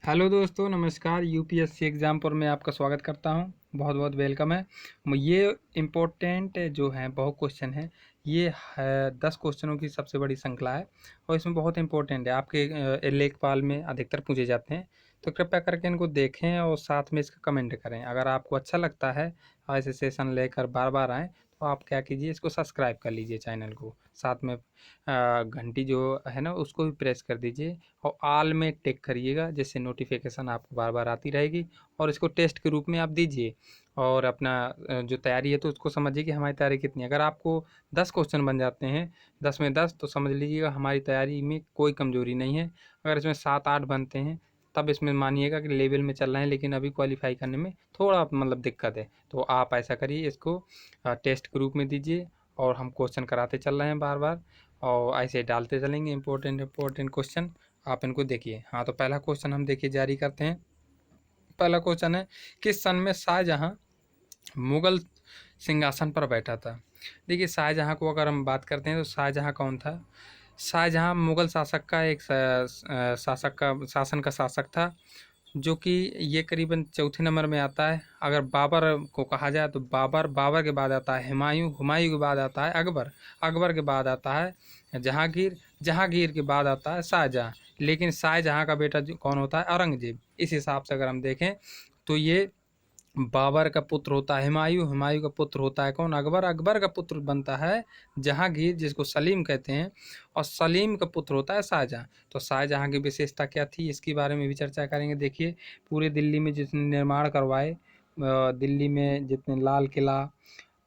Hello दोस्तों, नमस्कार। UPSC exam पर मैं आपका स्वागत करता हूं। बहुत बहुत वेलकम है। ये इम्पोर्टेंट जो हैं बहुत क्वेश्चन हैं। ये है 10 क्वेश्चनों की सबसे बड़ी श्रृंखला है और इसमें बहुत इंपॉर्टेंट है। आपके लेखपाल में अधिकतर पूछे जाते हैं, तो कृपया करके इनको देखें और साथ में इसका कमेंट करें। अगर आपको अच्छा लगता है ऐसे सेशन लेकर बार बार आएँ, तो आप क्या कीजिए, इसको सब्सक्राइब कर लीजिए चैनल को। साथ में घंटी जो है ना उसको भी प्रेस कर दीजिए और ऑल में टिक करिएगा, जिससे नोटिफिकेशन आपको बार बार आती रहेगी। और इसको टेस्ट के रूप में आप दीजिए और अपना जो तैयारी है तो उसको समझिए कि हमारी तैयारी कितनी है। अगर आपको 10 क्वेश्चन बन जाते हैं, 10 में 10, तो समझ लीजिएगा हमारी तैयारी में कोई कमजोरी नहीं है। अगर इसमें 7-8 बनते हैं तब इसमें मानिएगा कि लेवल में चल रहे हैं, लेकिन अभी क्वालिफाई करने में थोड़ा मतलब दिक्कत है। तो आप ऐसा करिए, इसको टेस्ट के रूप में दीजिए और हम क्वेश्चन कराते चल रहे हैं बार बार और ऐसे डालते चलेंगे इंपॉर्टेंट क्वेश्चन। आप इनको देखिए। हाँ, तो पहला क्वेश्चन हम देखिए जारी करते हैं। पहला क्वेश्चन है, किस सन में शाहजहां मुगल सिंहासन पर बैठा था? देखिए, शाहजहां को अगर हम बात करते हैं तो शाहजहां कौन था? शाहजहां मुगल शासक का एक शासन का शासक था, जो कि ये करीबन चौथे नंबर में आता है। अगर बाबर को कहा जाए तो बाबर के बाद आता है हुमायूं के बाद आता है अकबर के बाद आता है जहांगीर के बाद आता है शाहजहां। लेकिन शाहजहां का बेटा कौन होता है? औरंगजेब। इस हिसाब से अगर हम देखें तो ये बाबर का पुत्र होता है हुमायूं का पुत्र होता है कौन? अकबर का पुत्र बनता है जहांगीर, जिसको सलीम कहते हैं, और सलीम का पुत्र होता है शाहजहां। तो शाहजहां की विशेषता क्या थी, इसके बारे में भी चर्चा करेंगे। देखिए, पूरे दिल्ली में जितने निर्माण करवाए, दिल्ली में जितने लाल किला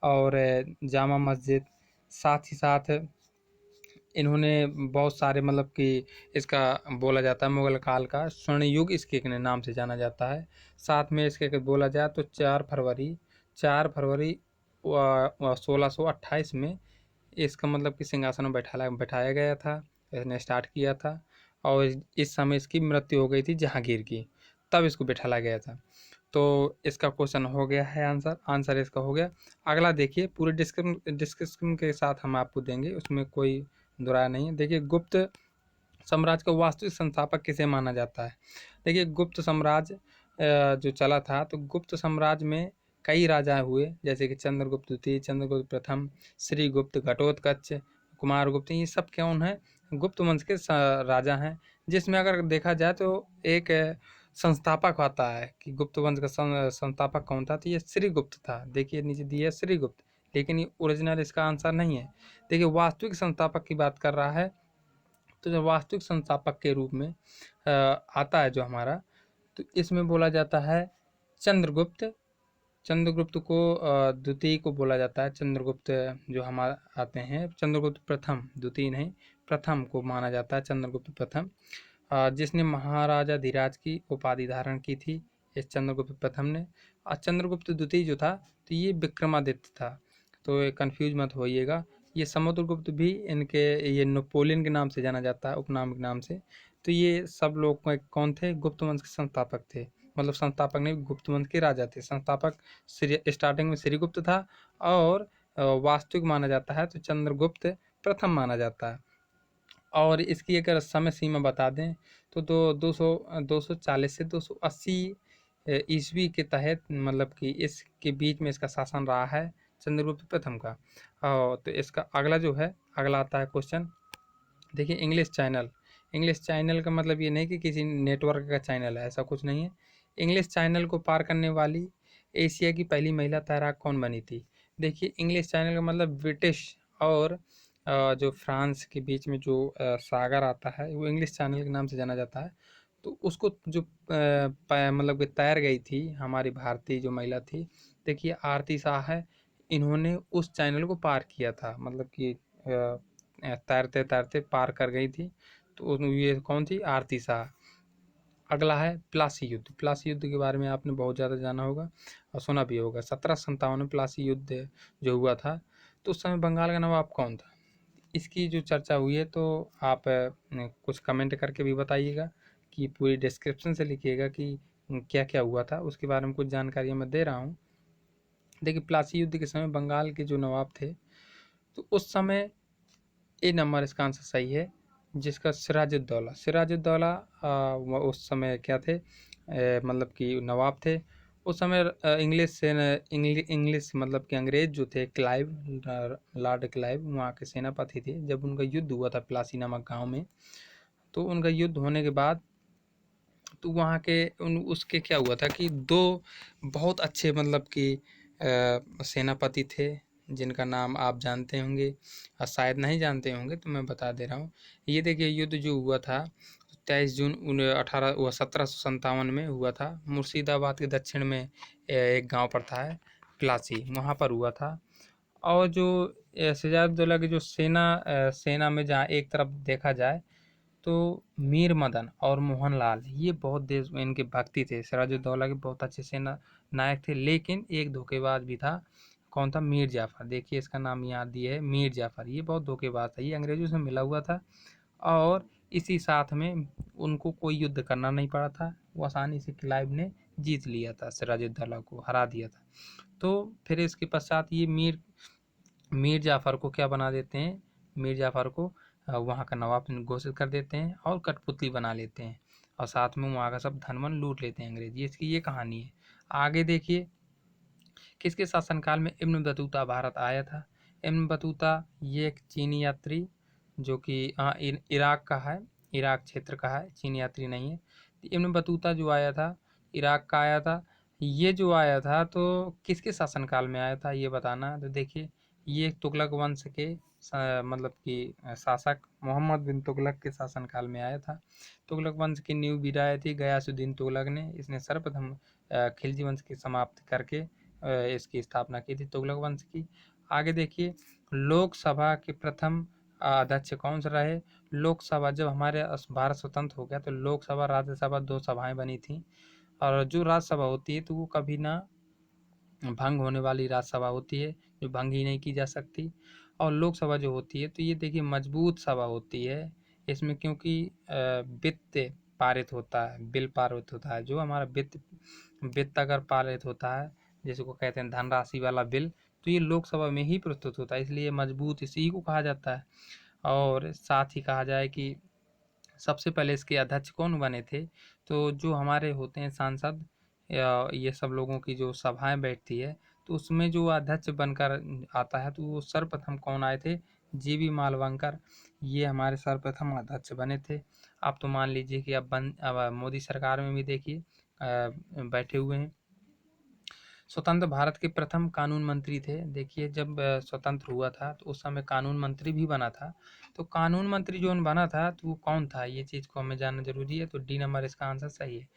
और जामा मस्जिद, साथ ही साथ इन्होंने बहुत सारे मतलब कि इसका बोला जाता है मुगल काल का स्वर्ण युग इसके नाम से जाना जाता है। साथ में इसके अगर बोला जाए तो 4 फरवरी 1628 में इसका मतलब कि सिंहासन में बैठाया गया था। इसने स्टार्ट किया था और इस समय इसकी मृत्यु हो गई थी जहांगीर की, तब इसको बैठाया गया था। तो इसका क्वेश्चन हो गया है, आंसर इसका हो गया। अगला देखिए, पूरे डिस्क्रिप्शन के साथ हम आपको देंगे, उसमें कोई दुराया नहीं है। देखिए, गुप्त साम्राज्य का वास्तविक संस्थापक किसे माना जाता है? देखिए, गुप्त साम्राज्य जो चला था, तो गुप्त साम्राज्य में कई राजा हुए, जैसे कि चंद्रगुप्त द्वितीय, चंद्रगुप्त प्रथम, श्रीगुप्त, घटोत्कच, कुमारगुप्त। ये सब कौन है? गुप्त वंश के राजा हैं। जिसमें अगर देखा जाए तो एक संस्थापक आता है कि गुप्त वंश का संस्थापक कौन था, तो ये श्रीगुप्त था। देखिए नीचे दिया है श्रीगुप्त, लेकिन ये ओरिजिनल इसका आंसर नहीं है। देखिए, वास्तविक संस्थापक की बात कर रहा है, तो जो वास्तविक संस्थापक के रूप में आता है जो हमारा, तो इसमें बोला जाता है चंद्रगुप्त। चंद्रगुप्त को द्वितीय को बोला जाता है। चंद्रगुप्त जो हमारा आते हैं, चंद्रगुप्त प्रथम, द्वितीय नहीं, प्रथम को माना जाता है चंद्रगुप्त प्रथम, जिसने महाराजा धीराज की उपाधि धारण की थी, इस चंद्रगुप्त प्रथम ने। और चंद्रगुप्त द्वितीय जो था, तो ये विक्रमादित्य था। तो ये कन्फ्यूज मत होइएगा। ये समुद्रगुप्त भी इनके ये नेपोलियन के नाम से जाना जाता है, उपनाम के नाम से। तो ये सब लोग कौन थे? गुप्त वंश के संस्थापक थे। मतलब संस्थापक नहीं, गुप्त वंश के राजा थे। संस्थापक स्टार्टिंग में श्रीगुप्त था और वास्तविक माना जाता है तो चंद्रगुप्त प्रथम माना जाता है। और इसकी अगर समय सीमा बता दें तो 240 से 280 ईस्वी के तहत, मतलब कि इसके बीच में इसका शासन रहा है चंद्रगुप्त प्रथम का। और तो इसका अगला जो है, अगला आता है क्वेश्चन। देखिए, इंग्लिश चैनल का मतलब ये नहीं कि किसी नेटवर्क का चैनल है, ऐसा कुछ नहीं है। इंग्लिश चैनल को पार करने वाली एशिया की पहली महिला तैराक कौन बनी थी? देखिए, इंग्लिश चैनल का मतलब ब्रिटिश और जो फ्रांस के बीच में जो सागर आता है, वो इंग्लिश चैनल के नाम से जाना जाता है। तो उसको जो मतलब कि तैर गई थी हमारी भारतीय जो महिला थी, देखिए आरती शाह है। इन्होंने उस चैनल को पार किया था, मतलब कि तैरते तैरते पार कर गई थी। तो ये कौन थी? आरती शाह। अगला है प्लासी युद्ध। प्लासी युद्ध के बारे में आपने बहुत ज़्यादा जाना होगा और सुना भी होगा। 1757 में प्लासी युद्ध जो हुआ था, तो उस समय बंगाल का नवाब कौन था? इसकी जो चर्चा हुई है, तो आप कुछ कमेंट करके भी बताइएगा कि पूरी डिस्क्रिप्शन से लिखिएगा कि क्या क्या हुआ था, उसके बारे में कुछ जानकारी मैं दे रहा हूँ। देखिए, प्लासी युद्ध के समय बंगाल के जो नवाब थे, तो उस समय ए नंबर इसका आंसर सही है, जिसका सिराजुद्दौला सिराजुद्दौला वो उस समय क्या थे, मतलब कि नवाब थे उस समय। इंग्लिश से इंग्लिश मतलब कि अंग्रेज जो थे, क्लाइव, लॉर्ड क्लाइव वहाँ के सेनापति थे। जब उनका युद्ध हुआ था प्लासी नामक गांव में, तो उनका युद्ध होने के बाद तो वहाँ के उसके क्या हुआ था कि दो बहुत अच्छे मतलब कि सेनापति थे, जिनका नाम आप जानते होंगे और शायद नहीं जानते होंगे, तो मैं बता दे रहा हूँ। ये देखिए, युद्ध जो हुआ था 23 जून 1757 में हुआ था। मुर्शिदाबाद के दक्षिण में एक गांव पड़ता है प्लासी, वहाँ पर हुआ था। और जो सिराजुद्दौला की जो सेना में जहाँ एक तरफ देखा जाए तो मीर मदन और मोहनलाल, ये बहुत देश में इनके भक्ति थे। सिराजुद्दौला के बहुत अच्छे सेना नायक थे, लेकिन एक धोखेबाज भी था। कौन था? मीर जाफर। देखिए इसका नाम याद दिया है, मीर जाफर। ये बहुत धोखेबाज था, ये अंग्रेजों से मिला हुआ था और इसी साथ में उनको कोई युद्ध करना नहीं पड़ा था। वो आसानी से क्लाइव ने जीत लिया था, सिराजुद्दौला को हरा दिया था। तो फिर इसके पश्चात ये मीर जाफर को क्या बना देते हैं, मीर जाफर को वहाँ का नवाब घोषित कर देते हैं और कठपुतली बना लेते हैं और साथ में वहाँ का सब धन वन लूट लेते हैं अंग्रेज। इसकी ये कहानी है। आगे देखिए, किसके शासनकाल में इब्न बतूता भारत आया था। इब्न बतूता ये एक चीनी यात्री जो कि इराक का है, इराक क्षेत्र का है, चीनी यात्री नहीं है। इब्न बतूता जो आया था, इराक का आया था। ये जो आया था तो किसके शासनकाल में आया था ये बताना। तो देखिए, ये तुगलक वंश के मतलब कि शासक मोहम्मद बिन तुगलक के शासनकाल में आया था। तुगलक वंश की नींव गिराई थी गयासुद्दीन तुगलक ने। इसने सर्वप्रथम खिलजी वंश की समाप्ति करके इसकी स्थापना की थी, तुगलक वंश की। आगे देखिए, लोकसभा के प्रथम अध्यक्ष कौन सा रहे। लोकसभा, जब हमारे भारत स्वतंत्र हो गया तो लोकसभा राज्यसभा दो सभाएं बनी थी। और जो राज्यसभा होती है तो वो कभी ना भंग होने वाली राज्यसभा होती है, जो भंग ही नहीं की जा सकती। और लोकसभा जो होती है तो ये देखिए मजबूत सभा होती है। इसमें क्योंकि वित्त पारित होता है, बिल पारित होता है। जो हमारा वित्त वित्त अगर पारित होता है, जिसको कहते हैं धनराशि वाला बिल, तो ये लोकसभा में ही प्रस्तुत होता है, इसलिए मजबूत इसी को कहा जाता है। और साथ ही कहा जाए कि सबसे पहले इसके अध्यक्ष कौन बने थे, तो जो हमारे होते हैं सांसद या ये सब लोगों की जो सभाएं बैठती है, तो उसमें जो अध्यक्ष बनकर आता है तो वो सर्वप्रथम कौन आए थे, जीबी मालवंकर। ये हमारे सर्वप्रथम अध्यक्ष बने थे। आप तो मान लीजिए कि अब मोदी सरकार में भी देखिए बैठे हुए हैं। स्वतंत्र भारत के प्रथम कानून मंत्री थे। देखिए, जब स्वतंत्र हुआ था तो उस समय कानून मंत्री भी बना था। तो कानून मंत्री जो बना था तो वो कौन था, ये चीज़ को हमें जानना जरूरी है। तो डी नंबर इसका आंसर सही है।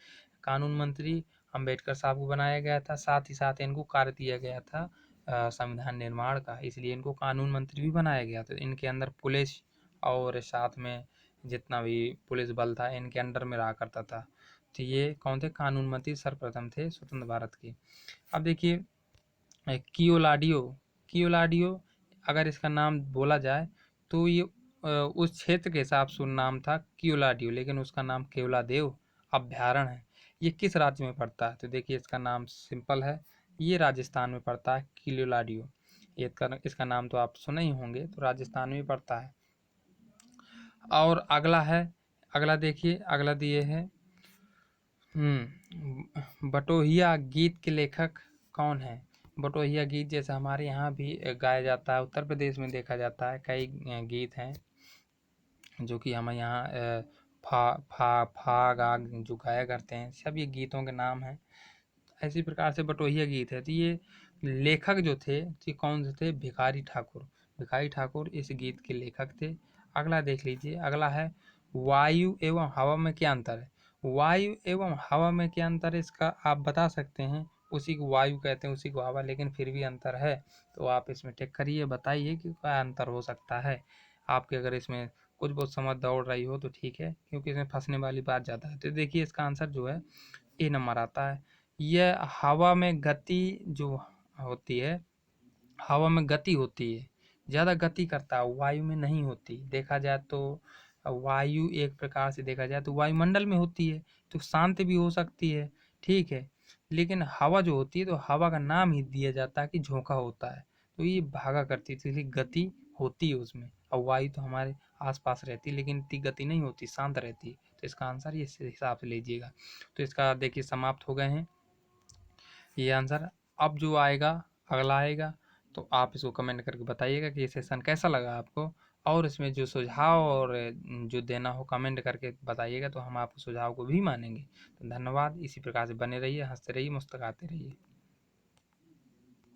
कानून मंत्री अम्बेडकर साहब को बनाया गया था, साथ ही साथ इनको कार्य दिया गया था संविधान निर्माण का, इसलिए इनको कानून मंत्री भी बनाया गया था। इनके अंदर पुलिस और साथ में जितना भी पुलिस बल था इनके अंडर में रहा करता था। तो ये कौन थे, कानून मंत्री सर्वप्रथम थे स्वतंत्र भारत के। अब देखिए, कियोलाडियो, कियोलाडियो अगर इसका नाम बोला जाए तो ये उस क्षेत्र के हिसाब से नाम था कियोलाडियो, लेकिन उसका नाम केवलादेव अभ्यारण्य है। ये किस राज्य में पड़ता है, तो देखिए इसका नाम सिंपल है, ये राजस्थान में पड़ता है कियोलाडियो। इसका नाम तो आप सुने ही होंगे, तो राजस्थान में पड़ता है। और अगला है, अगला देखिए, अगला दिए है बटोहिया गीत के लेखक कौन है। बटोहिया गीत जैसे हमारे यहाँ भी गाया जाता है, उत्तर प्रदेश में देखा जाता है, कई गीत हैं जो कि हम यहाँ फाग आग जो गाया करते हैं, सब ये गीतों के नाम हैं। ऐसी प्रकार से बटोहिया गीत है। तो ये लेखक जो थे ये कौन से थे, भिखारी ठाकुर। भिखारी ठाकुर इस गीत के लेखक थे। अगला देख लीजिए, अगला है वायु एवं हवा में क्या अंतर है। वायु एवं हवा में क्या अंतर है, इसका आप बता सकते हैं। उसी को वायु कहते हैं, उसी को हवा, लेकिन फिर भी अंतर है। तो आप इसमें टिक करिए, बताइए कि क्या अंतर हो सकता है। आपके अगर इसमें कुछ बहुत समझ दौड़ रही हो तो ठीक है, क्योंकि इसमें फंसने वाली बात ज़्यादा है। तो देखिए इसका आंसर जो है ए नंबर आता है। यह हवा में गति जो होती है, हवा में गति होती है, ज़्यादा गति करता है, वायु में नहीं होती। देखा जाए तो वायु एक प्रकार से देखा जाए तो वायुमंडल में होती है, तो शांत भी हो सकती है, ठीक है। लेकिन हवा जो होती है तो हवा का नाम ही दिया जाता है कि झोंका होता है, तो ये भागा करती है, इसलिए गति होती है उसमें। और वायु तो हमारे आसपास रहती है लेकिन इतनी गति नहीं होती, शांत रहती है। तो इसका आंसर ये इस हिसाब से लीजिएगा। तो इसका देखिए समाप्त हो गए हैं ये आंसर। अब जो आएगा अगला आएगा तो आप इसको कमेंट करके बताइएगा कि ये सेशन कैसा लगा आपको, और इसमें जो सुझाव और जो देना हो कमेंट करके बताइएगा, तो हम आपके सुझाव को भी मानेंगे। तो धन्यवाद। इसी प्रकार से बने रहिए, हंसते रहिए, मुस्कुराते रहिए।